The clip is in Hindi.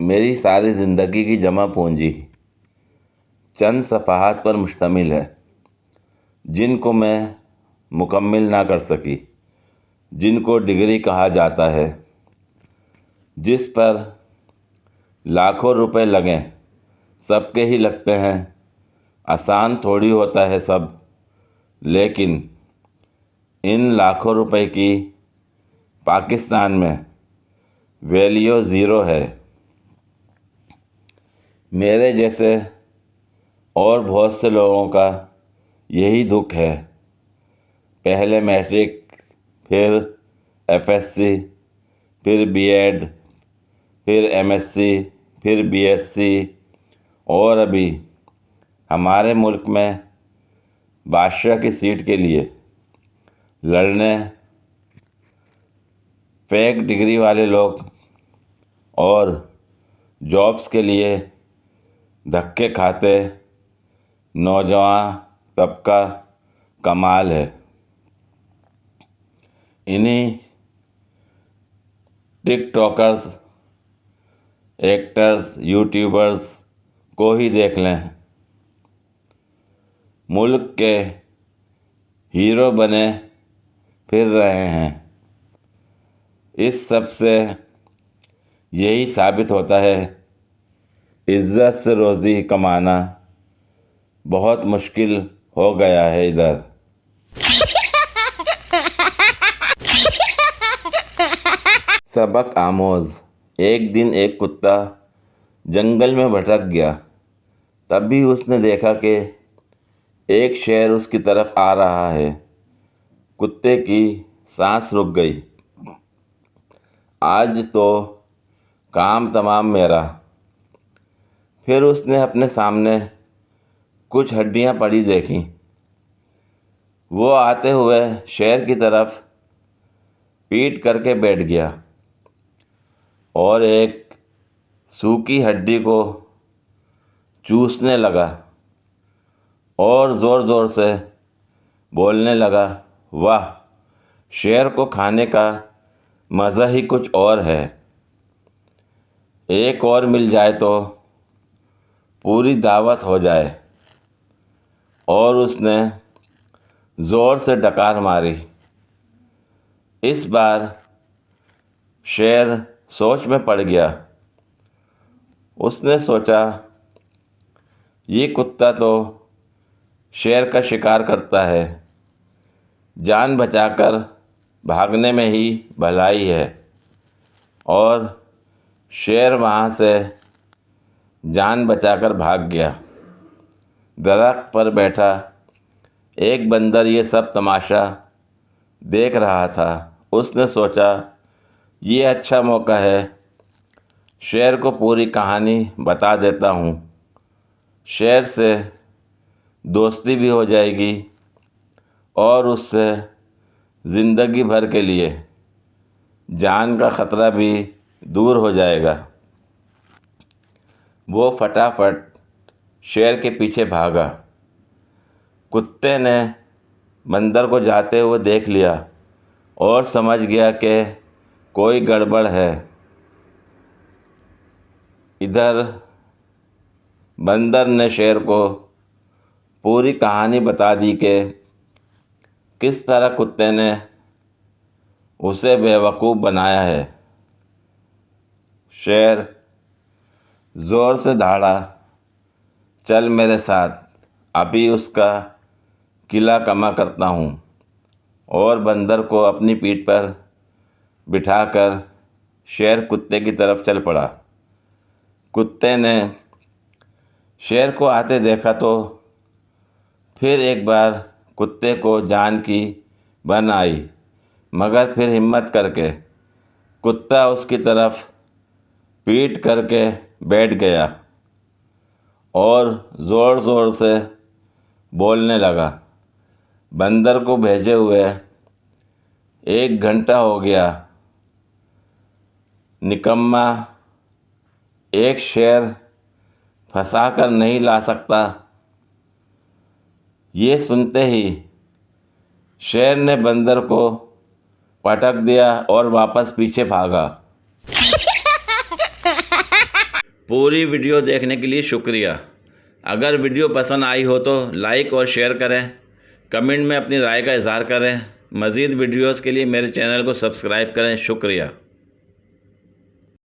मेरी सारी ज़िंदगी की जमा पूंजी चंद सफ़हात पर मुश्तमिल है, जिनको मैं मुकम्मिल ना कर सकी, जिनको डिग्री कहा जाता है, जिस पर लाखों रुपए लगें, सबके ही लगते हैं। आसान थोड़ी होता है सब, लेकिन इन लाखों रुपए की पाकिस्तान में वैल्यू ज़ीरो है। मेरे जैसे और बहुत से लोगों का यही दुख है। पहले मैट्रिक, फिर एफएससी, फिर बीएड, फिर एमएससी, फिर बीएससी और अभी हमारे मुल्क में बादशाह की सीट के लिए लड़ने फेक डिग्री वाले लोग और जॉब्स के लिए धक्के खाते नौजवान तबका कमाल है। इन्हीं टिकटॉकर्स, एक्टर्स, यूट्यूबर्स को ही देख लें, मुल्क के हीरो बने फिर रहे हैं। इस सब से यही साबित होता है, इज़्ज़त से रोज़ी कमाना बहुत मुश्किल हो गया है इधर। सबक आमोज़। एक दिन एक कुत्ता जंगल में भटक गया। तभी उसने देखा कि एक शेर उसकी तरफ आ रहा है। कुत्ते की सांस रुक गई। आज तो काम तमाम मेरा। फिर उसने अपने सामने कुछ हड्डियां पड़ी देखीं। वो आते हुए शेर की तरफ पीठ करके बैठ गया और एक सूखी हड्डी को चूसने लगा और ज़ोर ज़ोर से बोलने लगा, वाह, शेर को खाने का मज़ा ही कुछ और है। एक और मिल जाए तो पूरी दावत हो जाए। और उसने ज़ोर से डकार मारी। इस बार शेर सोच में पड़ गया। उसने सोचा, ये कुत्ता तो शेर का शिकार करता है, जान बचाकर भागने में ही भलाई है। और शेर वहाँ से जान बचाकर भाग गया। दरख्त पर बैठा एक बंदर ये सब तमाशा देख रहा था। उसने सोचा, ये अच्छा मौका है, शेर को पूरी कहानी बता देता हूँ। शेर से दोस्ती भी हो जाएगी और उससे ज़िंदगी भर के लिए जान का ख़तरा भी दूर हो जाएगा। वो फटाफट शेर के पीछे भागा। कुत्ते ने बंदर को जाते हुए देख लिया और समझ गया कि कोई गड़बड़ है। इधर बंदर ने शेर को पूरी कहानी बता दी कि किस तरह कुत्ते ने उसे बेवकूफ़ बनाया है। शेर ज़ोर से दहाड़ा, चल मेरे साथ, अभी उसका किला कमा करता हूँ। और बंदर को अपनी पीठ पर बिठाकर शेर कुत्ते की तरफ चल पड़ा। कुत्ते ने शेर को आते देखा तो फिर एक बार कुत्ते को जान की बन आई, मगर फिर हिम्मत करके कुत्ता उसकी तरफ पीठ करके बैठ गया और ज़ोर ज़ोर से बोलने लगा। बंदर को भेजे हुए 1 घंटा हो गया। निकम्मा, एक शेर फंसा कर नहीं ला सकता। ये सुनते ही शेर ने बंदर को पटक दिया और वापस पीछे भागा। पूरी वीडियो देखने के लिए शुक्रिया। अगर वीडियो पसंद आई हो तो लाइक और शेयर करें, कमेंट में अपनी राय का इजहार करें। मज़ीद वीडियोस के लिए मेरे चैनल को सब्सक्राइब करें। शुक्रिया।